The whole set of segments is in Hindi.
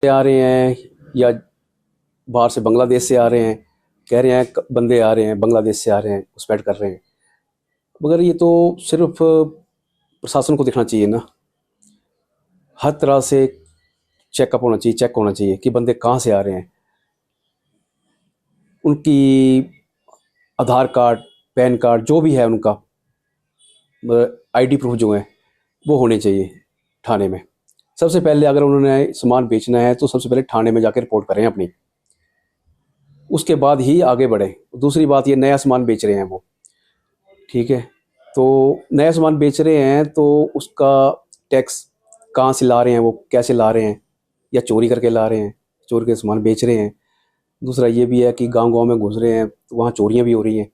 आ रहे हैं या बाहर से बांग्लादेश से आ रहे हैं, कह रहे हैं बंदे आ रहे हैं बांग्लादेश से आ रहे हैं, घुसपैठ कर रहे हैं। मगर ये तो सिर्फ प्रशासन को देखना चाहिए ना, हर तरह से चेकअप होना चाहिए, चेक होना चाहिए कि बंदे कहाँ से आ रहे हैं, उनकी आधार कार्ड, पैन कार्ड जो भी है उनका आईडी प्रूफ जो है वो होने चाहिए थाने में। सबसे पहले अगर उन्होंने सामान बेचना है तो सबसे पहले थाने में जाकर रिपोर्ट करें अपनी, उसके बाद ही आगे बढ़ें। दूसरी बात, ये नया सामान बेच रहे हैं वो, ठीक है, तो नया सामान बेच रहे हैं तो उसका टैक्स कहाँ से ला रहे हैं, वो कैसे ला रहे हैं, या चोरी करके ला रहे हैं, चोरी के सामान बेच रहे हैं। दूसरा ये भी है कि गांव-गांव में घुस रहे हैं तो वहाँ चोरियाँ भी हो रही हैं।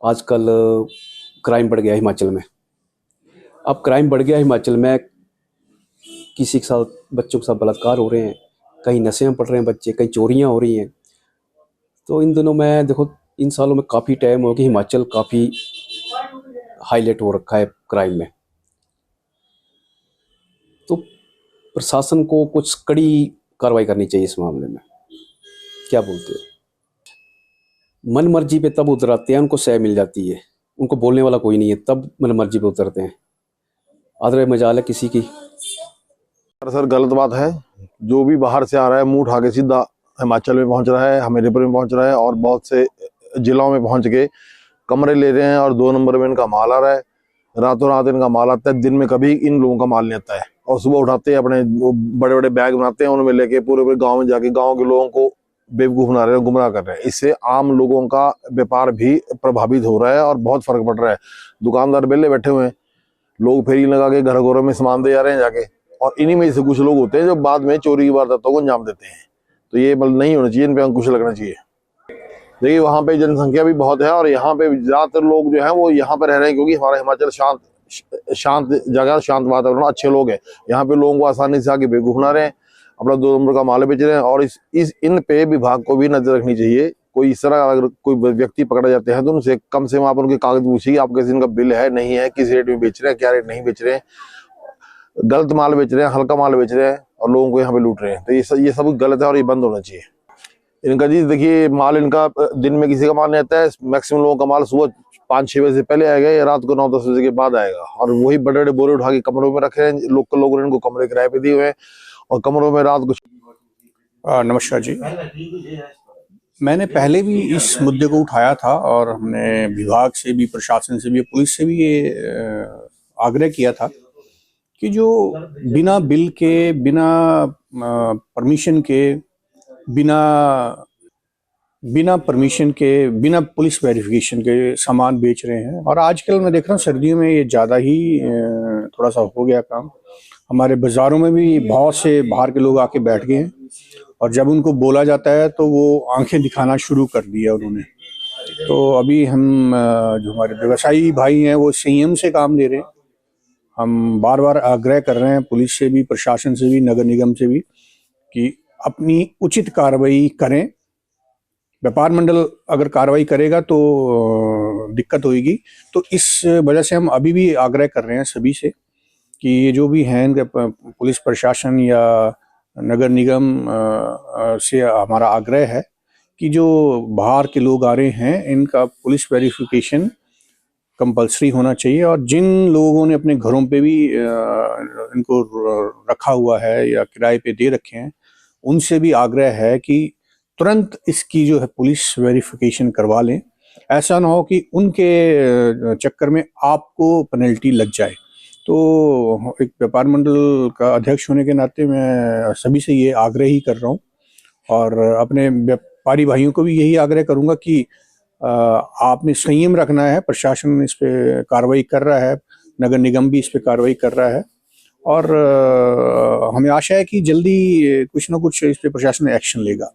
आजकल क्राइम बढ़ गया हिमाचल में। अब क्राइम बढ़ गया हिमाचल में, किसी के साथ बच्चों के साथ बलात्कार हो रहे हैं, कहीं नशे में पड़ रहे हैं बच्चे, कहीं चोरियाँ हो रही हैं। तो इन दिनों में देखो, इन सालों में काफ़ी टाइम हो गया, हिमाचल काफ़ी हाईलाइट हो रखा है क्राइम में। तो प्रशासन को कुछ कड़ी कार्रवाई करनी चाहिए इस मामले में। क्या बोलते हो? मन मर्जी पे तब उतर आते हैं, उनको सह मिल जाती है, उनको बोलने वाला कोई नहीं है, तब मन मर्जी पे उतरते हैं। अदर मजाल है किसी की। सर गलत बात है। जो भी बाहर से आ रहा है मुंह उठा के सीधा हिमाचल में पहुंच रहा है, हमीरपुर में पहुंच रहा है और बहुत से जिलों में पहुंच के कमरे ले रहे हैं और 2 नंबर में इनका माल आ रहा है। रातों रात इनका माल आता है, दिन में कभी इन लोगों का माल नहीं आता है। और सुबह उठाते हैं अपने वो बड़े बड़े बैग बनाते हैं, उनमें लेके पूरे पूरे गाँव में जाके गाँव के लोगों को बेवकूफ़ बना रहे हैं, गुमराह कर रहे हैं। इससे आम लोगों का व्यापार भी प्रभावित हो रहा है और बहुत फर्क पड़ रहा है। दुकानदार बेले बैठे हुए हैं, लोग फेरी लगा के घर घरों में सामान दे जा रहे हैं जाके, और इन्हीं में से कुछ लोग होते हैं जो बाद में चोरी की वारदातों को अंजाम देते हैं। तो ये मतलब नहीं होना चाहिए, इन पे अंकुश लगना चाहिए। देखिए वहाँ पे जनसंख्या भी बहुत है और यहाँ पे ज्यादातर लोग जो है वो यहाँ पे रह रहे हैं, क्योंकि हमारा हिमाचल शांत जगह, शांत वातावरण, अच्छे लोग हैं। यहाँ पे लोगों को आसानी से आके बेवकूफ बना रहे हैं, अपना 2 नंबर का माल बेच रहे हैं। और इन पे विभाग को भी नजर रखनी चाहिए। कोई इस तरह अगर कोई व्यक्ति पकड़े जाते हैं तो उनसे कम से कम आप उनके कागज पूछिए, आपके इनका बिल है नहीं है, किस रेट में बेच रहे हैं, क्या रेट नहीं बेच रहे हैं, गलत माल बेच रहे हैं, हल्का माल बेच रहे हैं और लोगों को यहाँ पे लूट रहे हैं। तो ये सब गलत है और ये बंद होना चाहिए इनका। जी देखिए, माल इनका दिन में किसी का माल नहीं आता है। मैक्सिमम लोगों का माल सुबह 5-6 बजे से पहले आएगा या रात को 9-10 बजे के बाद आएगा, और वही बड़े बड़े बोरे उठा के कमरों में रखे हैं। लोकल लोगों ने इनको कमरे किराए पे दिए हुए हैं और कमरों में रात को। नमस्कार जी। मैंने पहले भी इस मुद्दे को उठाया था और हमने विभाग से भी, प्रशासन से भी, पुलिस से भी ये आग्रह किया था कि जो बिना बिल के, बिना परमिशन के, बिना पुलिस वेरिफिकेशन के सामान बेच रहे हैं। और आजकल मैं देख रहा हूँ सर्दियों में ये ज़्यादा ही थोड़ा सा हो गया काम। हमारे बाज़ारों में भी बहुत से बाहर के लोग आके बैठ गए हैं और जब उनको बोला जाता है तो वो आंखें दिखाना शुरू कर दिया उन्होंने। तो अभी हम जो हमारे व्यवसायी भाई हैं वो संयम से काम ले रहे हैं। हम बार बार आग्रह कर रहे हैं पुलिस से भी, प्रशासन से भी, नगर निगम से भी, कि अपनी उचित कार्रवाई करें। व्यापार मंडल अगर कार्रवाई करेगा तो दिक्कत होगी। तो इस वजह से हम अभी भी आग्रह कर रहे हैं सभी से कि ये जो भी हैं, पुलिस प्रशासन या नगर निगम से हमारा आग्रह है कि जो बाहर के लोग आ रहे हैं इनका पुलिस वेरिफिकेशन कंपलसरी होना चाहिए। और जिन लोगों ने अपने घरों पे भी इनको रखा हुआ है या किराए पे दे रखे हैं, उनसे भी आग्रह है कि तुरंत इसकी जो है पुलिस वेरिफिकेशन करवा लें। ऐसा ना हो कि उनके चक्कर में आपको पेनल्टी लग जाए। तो एक व्यापार मंडल का अध्यक्ष होने के नाते मैं सभी से ये आग्रह ही कर रहा हूँ और अपने व्यापारी भाइयों को भी यही आग्रह करूँगा कि आपने संयम रखना है। प्रशासन इस पे कार्रवाई कर रहा है, नगर निगम भी इस पे कार्रवाई कर रहा है और हमें आशा है कि जल्दी कुछ ना कुछ इस पे प्रशासन एक्शन लेगा।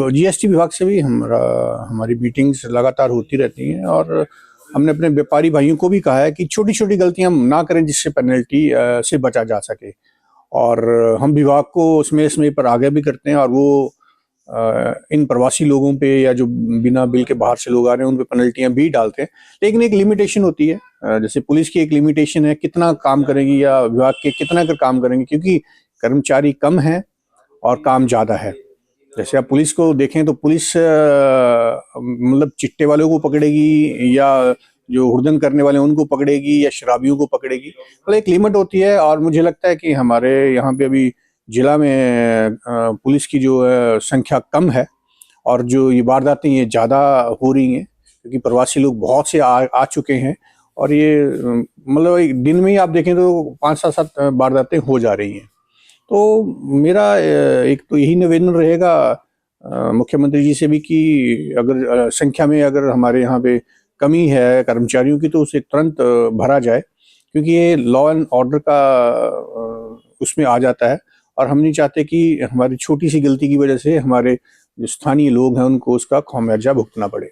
जीएसटी विभाग से भी हमारी मीटिंग्स लगातार होती रहती हैं और हमने अपने व्यापारी भाइयों को भी कहा है कि छोटी छोटी गलतियां हम ना करें जिससे पेनल्टी से बचा जा सके। और हम विभाग को समय समय पर आगे भी करते हैं और वो इन प्रवासी लोगों पे या जो बिना बिल के बाहर से लोग आ रहे हैं उन पे पेनल्टियां भी डालते हैं, लेकिन एक लिमिटेशन होती है। जैसे पुलिस की एक लिमिटेशन है कितना काम करेंगी या विभाग के कितना कर काम करेंगे, क्योंकि कर्मचारी कम है और काम ज़्यादा है। जैसे आप पुलिस को देखें तो पुलिस मतलब चिट्टे वालों को पकड़ेगी या जो हुड़दंग करने वाले हैं उनको पकड़ेगी या शराबियों को पकड़ेगी, मतलब एक लिमिट होती है। और मुझे लगता है कि हमारे यहाँ पे अभी जिला में पुलिस की जो संख्या कम है और जो ये वारदातें ये ज़्यादा हो रही हैं, क्योंकि प्रवासी लोग बहुत से आ चुके हैं और ये मतलब एक दिन में ही आप देखें तो 5-7 वारदातें हो जा रही हैं। तो मेरा एक तो यही निवेदन रहेगा मुख्यमंत्री जी से भी कि अगर संख्या में अगर हमारे यहाँ पे कमी है कर्मचारियों की तो उसे तुरंत भरा जाए, क्योंकि ये लॉ एंड ऑर्डर का उसमें आ जाता है और हम नहीं चाहते कि हमारी छोटी सी गलती की वजह से हमारे जो स्थानीय लोग हैं उनको उसका खामियाजा भुगतना पड़े।